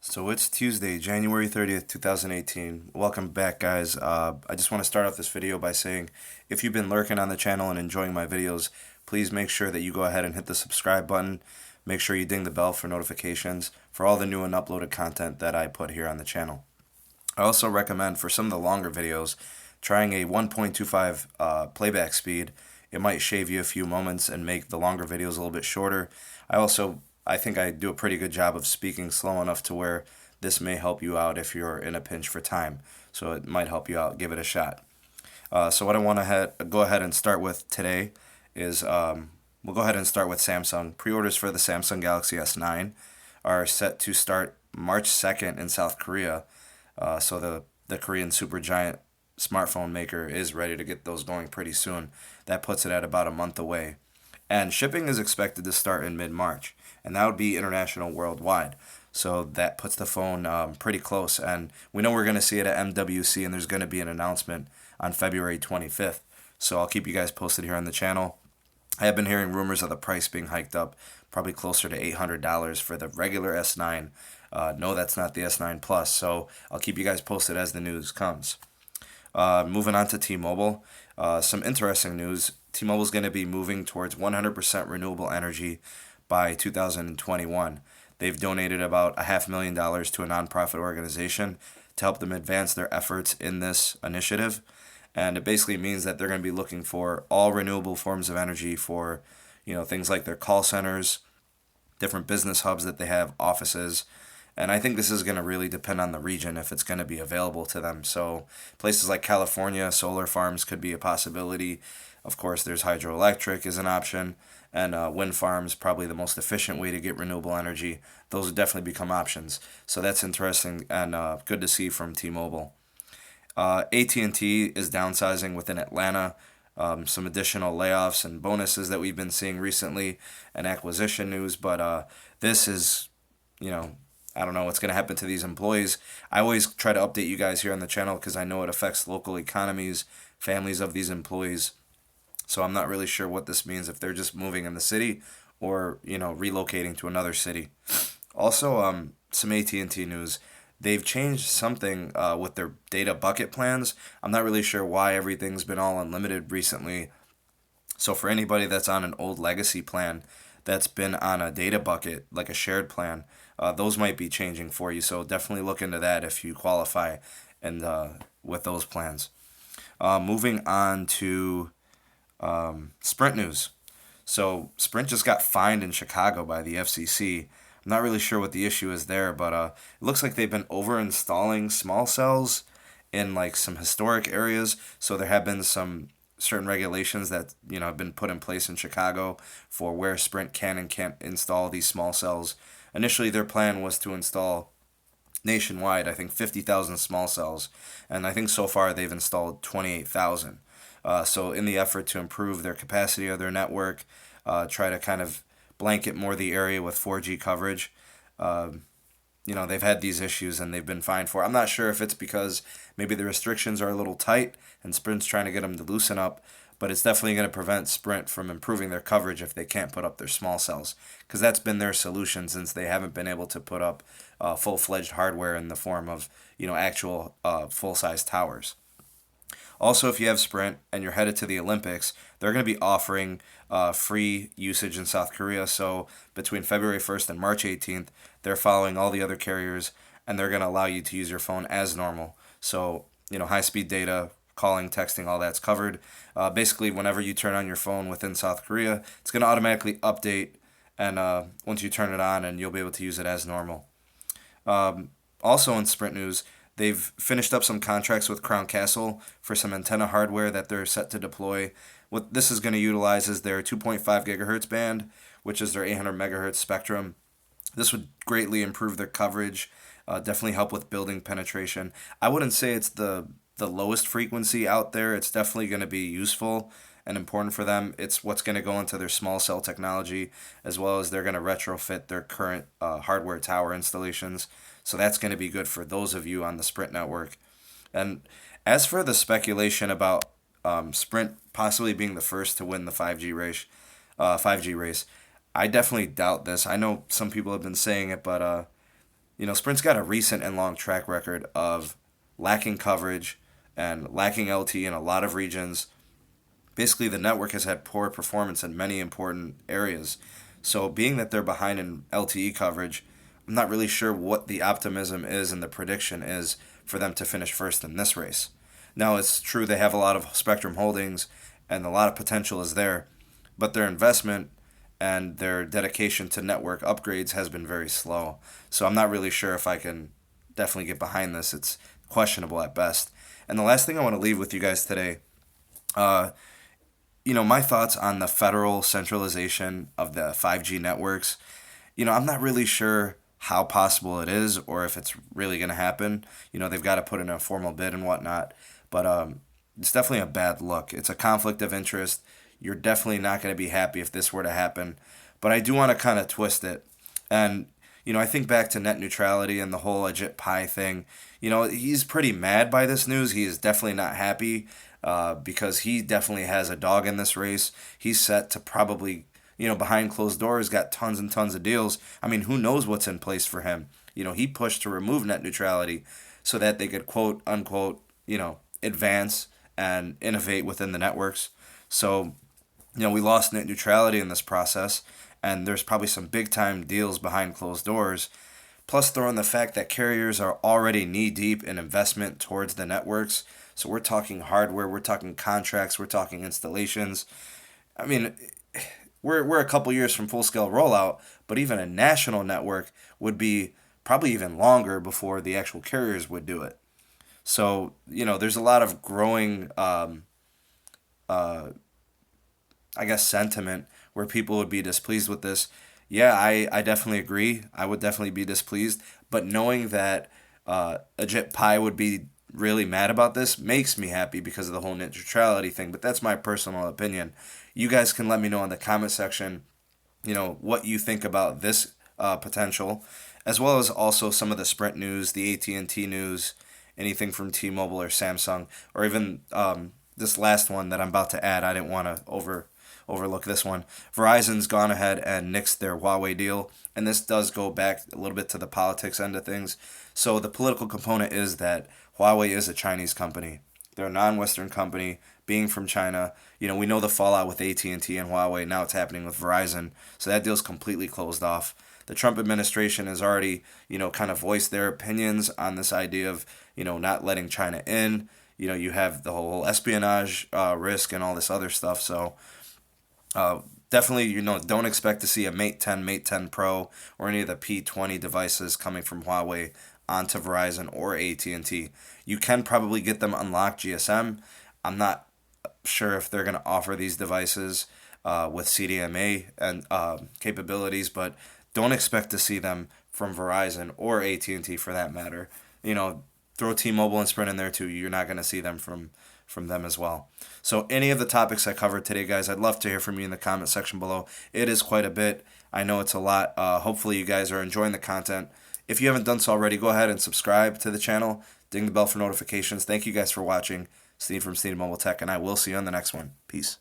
So it's Tuesday, January 30th, 2018. Welcome back, guys. I just want to start off this video by saying if you've been lurking on the channel and enjoying my videos, please make sure that you go ahead and hit the subscribe button. Make sure you ding the bell for notifications for all the new and uploaded content that I put here on the channel. I also recommend for some of the longer videos trying a 1.25 playback speed. It might shave you a few moments and make the longer videos a little bit shorter. I think I do a pretty good job of speaking slow enough to where this may help you out if you're in a pinch for time. So it might help you out. Give it a shot. So what I want to go ahead and start with today is we'll go ahead and start with Samsung. Pre-orders for the Samsung Galaxy S9 are set to start March 2nd in South Korea. So the Korean supergiant smartphone maker is ready to get those going pretty soon. That puts it at about a month away. And shipping is expected to start in mid-March, and that would be international worldwide. So that puts the phone pretty close. And we know we're going to see it at MWC, and there's going to be an announcement on February 25th. So I'll keep you guys posted here on the channel. I have been hearing rumors of the price being hiked up, probably closer to $800 for the regular S9. No, that's not the S9 Plus, so I'll keep you guys posted as the news comes. Moving on to T-Mobile, some interesting news. T-Mobile is going to be moving towards 100% renewable energy by 2021. They've donated about $500,000 to a nonprofit organization to help them advance their efforts in this initiative. And it basically means that they're going to be looking for all renewable forms of energy for, things like their call centers, different business hubs that they have, offices. And I think this is going to really depend on the region if it's going to be available to them. So places like California, solar farms could be a possibility. Of course, there's hydroelectric is an option, and wind farms, probably the most efficient way to get renewable energy. Those would definitely become options. So that's interesting and good to see from T-Mobile. AT&T is downsizing within Atlanta. Some additional layoffs and bonuses that we've been seeing recently, and acquisition news. But this is, I don't know what's going to happen to these employees. I always try to update you guys here on the channel because I know it affects local economies, families of these employees. So I'm not really sure what this means, if they're just moving in the city or, relocating to another city. Also, some AT&T news. They've changed something with their data bucket plans. I'm not really sure why everything's been all unlimited recently. So for anybody that's on an old legacy plan that's been on a data bucket, like a shared plan, those might be changing for you. So definitely look into that if you qualify and with those plans. Moving on to Sprint news. So Sprint just got fined in Chicago by the FCC. I'm not really sure what the issue is there, but it looks like they've been over installing small cells in like some historic areas. So there have been some certain regulations that have been put in place in Chicago for where Sprint can and can't install these small cells. Initially, their plan was to install nationwide, I think 50,000 small cells, and I think so far they've installed 28,000. So in the effort to improve their capacity of their network, try to kind of blanket more the area with 4G coverage, they've had these issues and they've been fined for it. I'm not sure if it's because maybe the restrictions are a little tight and Sprint's trying to get them to loosen up, but it's definitely going to prevent Sprint from improving their coverage if they can't put up their small cells, because that's been their solution since they haven't been able to put up full-fledged hardware in the form of actual full-size towers. Also, if you have Sprint and you're headed to the Olympics, they're going to be offering free usage in South Korea. So between February 1st and March 18th, they're following all the other carriers, and they're going to allow you to use your phone as normal. So, high-speed data, calling, texting, all that's covered. Basically, whenever you turn on your phone within South Korea, it's going to automatically update, and once you turn it on, and you'll be able to use it as normal. Also in Sprint news, they've finished up some contracts with Crown Castle for some antenna hardware that they're set to deploy. What this is going to utilize is their 2.5 gigahertz band, which is their 800 megahertz spectrum. This would greatly improve their coverage, definitely help with building penetration. I wouldn't say it's the lowest frequency out there. It's definitely going to be useful and important for them. It's what's going to go into their small cell technology, as well as they're going to retrofit their current hardware tower installations. So that's going to be good for those of you on the Sprint network. And as for the speculation about Sprint possibly being the first to win the 5G race, I definitely doubt this. I know some people have been saying it, but Sprint's got a recent and long track record of lacking coverage and lacking LTE in a lot of regions. Basically, the network has had poor performance in many important areas. So, being that they're behind in LTE coverage, I'm not really sure what the optimism is and the prediction is for them to finish first in this race. Now, it's true they have a lot of spectrum holdings and a lot of potential is there, but their investment and their dedication to network upgrades has been very slow. So, I'm not really sure if I can definitely get behind this. It's questionable at best. And the last thing I want to leave with you guys today, uh, my thoughts on the federal centralization of the 5G networks. I'm not really sure how possible it is or if it's really going to happen. They've got to put in a formal bid and whatnot, but it's definitely a bad look. It's a conflict of interest. You're definitely not going to be happy if this were to happen, but I do want to kind of twist it. And, I think back to net neutrality and the whole Ajit Pai thing. He's pretty mad by this news. He is definitely not happy because he definitely has a dog in this race. He's set to probably, behind closed doors, got tons and tons of deals. I mean, who knows what's in place for him? He pushed to remove net neutrality so that they could quote unquote, advance and innovate within the networks. So, we lost net neutrality in this process, and there's probably some big time deals behind closed doors. Plus, throw in the fact that carriers are already knee deep in investment towards the networks. So we're talking hardware, we're talking contracts, we're talking installations. I mean, we're a couple years from full scale rollout, but even a national network would be probably even longer before the actual carriers would do it. So, there's a lot of growing, I guess, sentiment where people would be displeased with this. Yeah, I definitely agree. I would definitely be displeased. But knowing that Ajit Pai would be really mad about this makes me happy because of the whole net neutrality thing. But that's my personal opinion. You guys can let me know in the comment section, what you think about this potential, as well as also some of the Sprint news, the AT&T news, anything from T-Mobile or Samsung, or even this last one that I'm about to add. I didn't want to overlook this one. Verizon's gone ahead and nixed their Huawei deal, and this does go back a little bit to the politics end of things. So the political component is that Huawei is a Chinese company. They're a non-Western company, being from China. We know the fallout with AT&T and Huawei. Now it's happening with Verizon. So that deal's completely closed off. The Trump administration has already, kind of voiced their opinions on this idea of, not letting China in. You have the whole espionage risk and all this other stuff. So definitely, don't expect to see a Mate 10, Mate 10 Pro, or any of the P20 devices coming from Huawei onto Verizon or AT&T. You can probably get them unlocked GSM. I'm not sure if they're going to offer these devices with CDMA and capabilities, but don't expect to see them from Verizon or AT&T for that matter. Throw T-Mobile and Sprint in there too. You're not going to see them from them as well. So any of the topics I covered today, guys, I'd love to hear from you in the comment section below. It is quite a bit. I know it's a lot. Hopefully you guys are enjoying the content. If you haven't done so already, go ahead and subscribe to the channel. Ding the bell for notifications. Thank you guys for watching. Steve from Steve Mobile Tech, and I will see you on the next one. Peace.